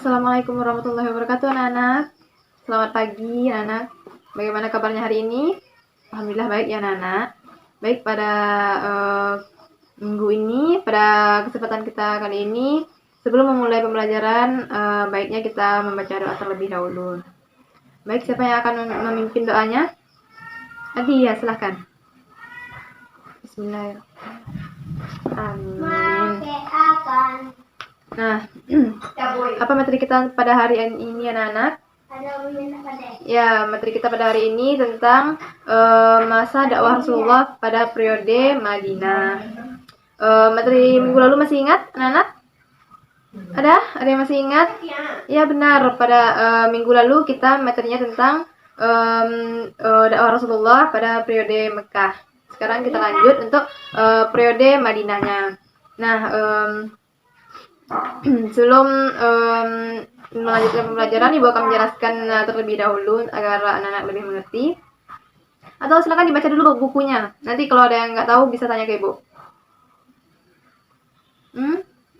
Assalamualaikum warahmatullahi wabarakatuh anak-anak. Selamat pagi anak. Bagaimana kabarnya hari ini? Alhamdulillah baik ya anak-anak. Baik, pada minggu ini, pada kesempatan kita kali ini, sebelum memulai pembelajaran, baiknya kita membaca doa terlebih dahulu. Baik, siapa yang akan memimpin doanya? Adi ya, silahkan. Bismillahirrahmanirrahim. Amin. Nah, apa materi kita pada hari ini anak-anak? Ya, materi kita pada hari ini tentang masa dakwah Rasulullah pada periode Madinah. Materi minggu lalu masih ingat anak-anak? Ada yang masih ingat? Ya benar, pada minggu lalu kita materinya tentang dakwah Rasulullah pada periode Mekah. Sekarang kita lanjut untuk periode Madinahnya. Nah, sebelum melanjutkan pembelajaran, Ibu akan menjelaskan terlebih dahulu agar anak-anak lebih mengerti. Atau silakan dibaca dulu bukunya. Nanti kalau ada yang nggak tahu bisa tanya ke Ibu.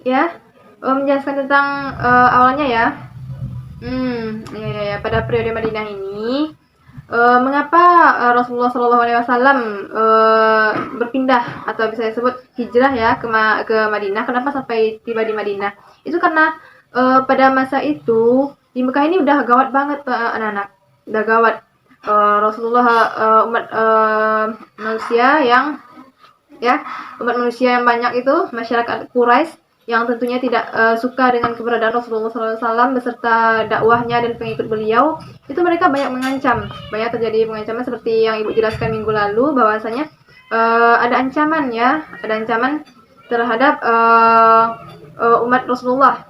Ya, menjelaskan tentang awalnya ya. Ya. Pada periode Madinah ini, mengapa Rasulullah SAW berpindah atau bisa disebut hijrah ya ke Madinah? Kenapa sampai tiba di Madinah? Itu karena pada masa itu di Mekah ini udah gawat banget anak-anak, udah gawat. Rasulullah umat manusia yang banyak itu, masyarakat Quraisy yang tentunya tidak suka dengan keberadaan Rasulullah SAW beserta dakwahnya dan pengikut beliau, itu mereka banyak terjadi pengancaman seperti yang Ibu jelaskan minggu lalu, bahwasanya ada ancaman terhadap umat Rasulullah,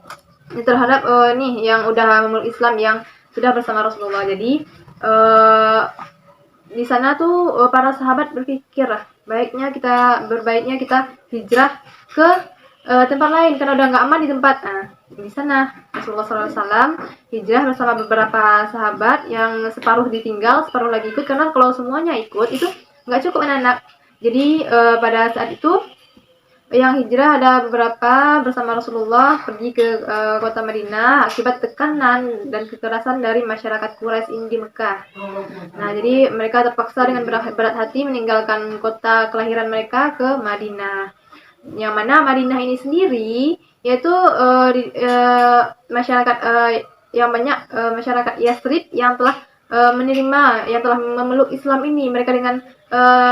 terhadap yang udah memeluk Islam, yang sudah bersama Rasulullah. Jadi di sana tuh para sahabat berpikir berbaiknya kita hijrah ke tempat lain karena udah nggak aman di tempat. Di sana Rasulullah SAW hijrah bersama beberapa sahabat, yang separuh ditinggal, separuh lagi ikut, karena kalau semuanya ikut itu nggak cukup anak-anak. Jadi pada saat itu yang hijrah ada beberapa bersama Rasulullah pergi ke kota Madinah akibat tekanan dan kekerasan dari masyarakat Quraisy di Mekah. Nah, jadi mereka terpaksa dengan berat hati meninggalkan kota kelahiran mereka ke Madinah. Yang mana Madinah ini sendiri yaitu masyarakat yang banyak masyarakat Yathrib yang telah yang telah memeluk Islam ini. Mereka dengan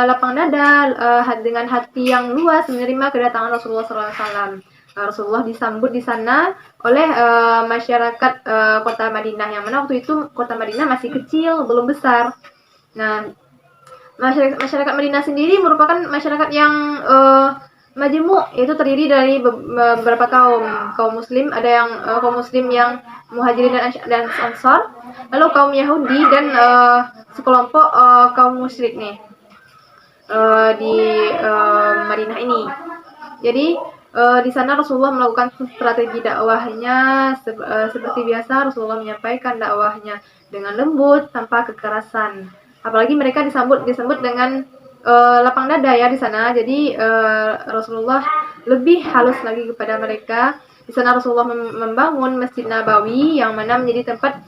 lapang dada, dengan hati yang luas menerima kedatangan Rasulullah SAW. Rasulullah disambut di sana oleh masyarakat kota Madinah, yang mana waktu itu kota Madinah masih kecil, belum besar. Nah, masyarakat Madinah sendiri merupakan masyarakat yang majemuk, yaitu terdiri dari beberapa kaum muslim. Ada yang kaum muslim yang muhajirin dan ansar, lalu kaum Yahudi dan sekelompok kaum musyrik nih di Madinah ini. Jadi di sana Rasulullah melakukan strategi dakwahnya seperti biasa. Rasulullah menyampaikan dakwahnya dengan lembut, tanpa kekerasan. Apalagi mereka disambut dengan lapang dada ya di sana. Jadi Rasulullah lebih halus lagi kepada mereka. Di sana Rasulullah membangun Masjid Nabawi, yang mana menjadi tempat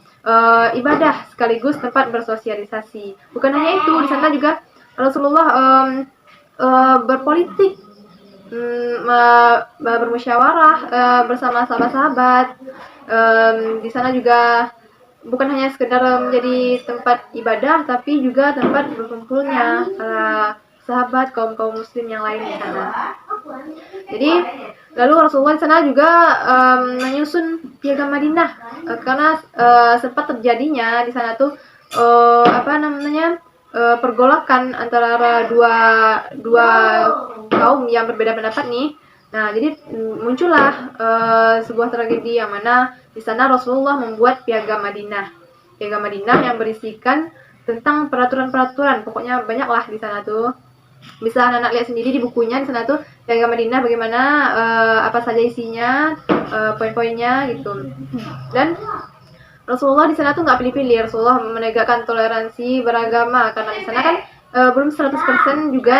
ibadah sekaligus tempat bersosialisasi. Bukan hanya itu, di sana juga Rasulullah berpolitik, bermusyawarah bersama sahabat-sahabat. Di sana juga bukan hanya sekedar menjadi tempat ibadah, tapi juga tempat berkumpulnya sahabat kaum muslim yang lain di sana. Jadi lalu Rasulullah di sana juga menyusun piagam Madinah, karena sempat terjadinya di sana tuh pergolakan antara dua kaum yang berbeda pendapat nih. Nah, jadi muncullah sebuah tragedi, yang mana di sana Rasulullah membuat piagam Madinah yang berisikan tentang peraturan-peraturan. Pokoknya banyaklah di sana tuh. Bisa anak-anak lihat sendiri di bukunya di sana tuh, piagam Madinah bagaimana, apa saja isinya, poin-poinnya gitu. Dan Rasulullah di sana tuh nggak pilih-pilih. Rasulullah menegakkan toleransi beragama, karena di sana kan belum 100% juga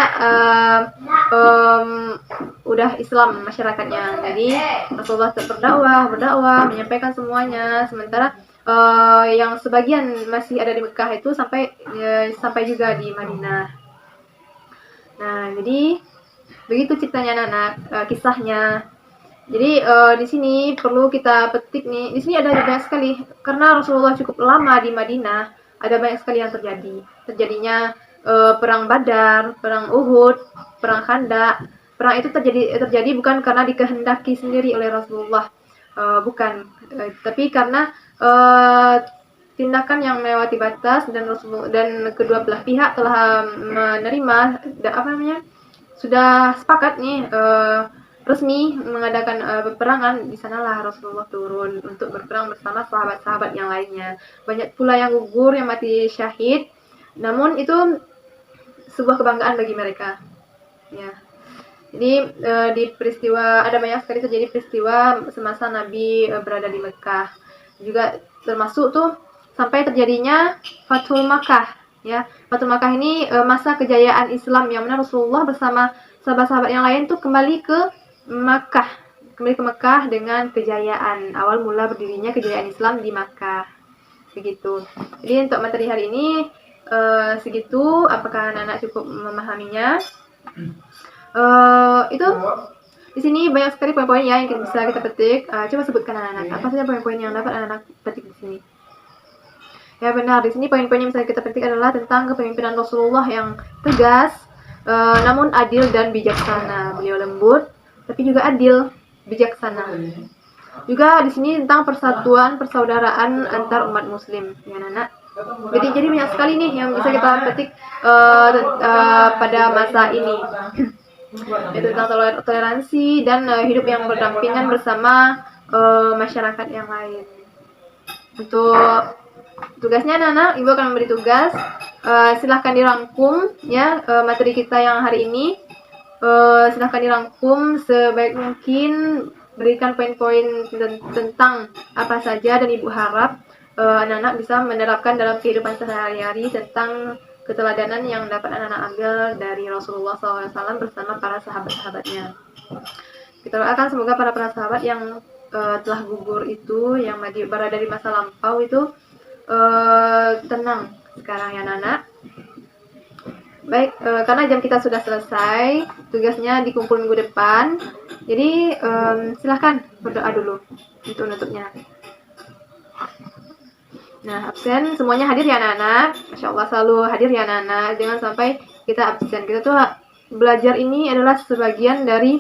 udah Islam masyarakatnya. Jadi Rasulullah tetap berdakwah, menyampaikan semuanya. Sementara yang sebagian masih ada di Mekah itu sampai juga di Madinah. Nah, jadi begitu ceritanya anak-anak, kisahnya. Jadi di sini perlu kita petik nih. Di sini ada banyak sekali karena Rasulullah cukup lama di Madinah. Ada banyak sekali yang terjadi. Terjadinya perang Badar, perang Uhud, perang Khandaq. Perang itu terjadi bukan karena dikehendaki sendiri oleh Rasulullah, bukan, tapi karena tindakan yang melewati batas dan Rasulullah dan kedua belah pihak telah menerima sudah sepakat nih resmi mengadakan peperangan. Di sanalah Rasulullah turun untuk berperang bersama sahabat-sahabat yang lainnya. Banyak pula yang gugur, yang mati syahid. Namun itu sebuah kebanggaan bagi mereka. Ya. Jadi di peristiwa ada banyak sekali terjadi peristiwa semasa Nabi berada di Mekah. Juga termasuk tuh sampai terjadinya Fathul Makkah. Ya, Fathul Makkah ini masa kejayaan Islam yang mana Rasulullah bersama sahabat-sahabat yang lain tuh kembali ke Mekah dengan kejayaan. Awal mula berdirinya kejayaan Islam di Makkah. Begitu. Jadi untuk materi hari ini segitu. Apakah anak-anak cukup memahaminya? Itu di sini banyak sekali poin-poin yang bisa kita petik. Coba sebutkan anak-anak. Apa saja poin-poin yang dapat anak-anak petik di sini? Ya benar, di sini poin-poin yang bisa kita petik adalah tentang kepemimpinan Rasulullah yang tegas, namun adil dan bijaksana. Beliau lembut, tapi juga adil, bijaksana. Juga di sini tentang persatuan, persaudaraan antar umat Muslim, ya anak. Jadi banyak sekali nih yang bisa kita petik pada masa ini. Yaitu tentang toleransi dan hidup yang berdampingan bersama masyarakat yang lain. Untuk tugasnya anak-anak, Ibu akan memberi tugas. Silahkan dirangkum ya materi kita yang hari ini. Silahkan dirangkum sebaik mungkin, berikan poin-poin tentang apa saja, dan Ibu harap anak-anak bisa menerapkan dalam kehidupan sehari-hari tentang keteladanan yang dapat anak-anak ambil dari Rasulullah SAW bersama para sahabat-sahabatnya. Kita doakan semoga para sahabat yang telah gugur itu, yang berada di masa lampau itu tenang sekarang ya anak-anak. Baik, karena jam kita sudah selesai, tugasnya dikumpul minggu depan. Jadi silahkan berdoa dulu untuk nutupnya. Nah, absen semuanya hadir ya anak-anak. Masya Allah selalu hadir ya anak-anak. Jangan sampai kita absen. Kita tuh belajar ini adalah sebagian dari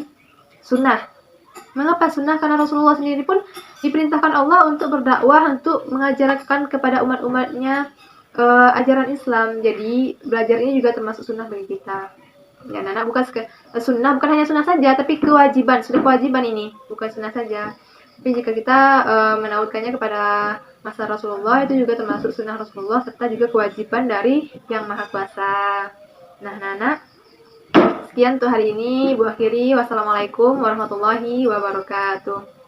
sunnah. Mengapa sunnah? Karena Rasulullah sendiri pun diperintahkan Allah untuk berdakwah, untuk mengajarkan kepada umat-umatnya ajaran Islam. Jadi belajar ini juga termasuk sunnah bagi kita. Ya anak-anak, bukan sunnah, bukan hanya sunnah saja, tapi kewajiban. Sudah kewajiban ini, bukan sunnah saja. Tapi jika kita menautkannya kepada masa Rasulullah, itu juga termasuk sunnah Rasulullah, serta juga kewajiban dari Yang Maha Kuasa. Nah, anak-anak, sekian untuk hari ini. Ibu akhiri. Wassalamualaikum warahmatullahi wabarakatuh.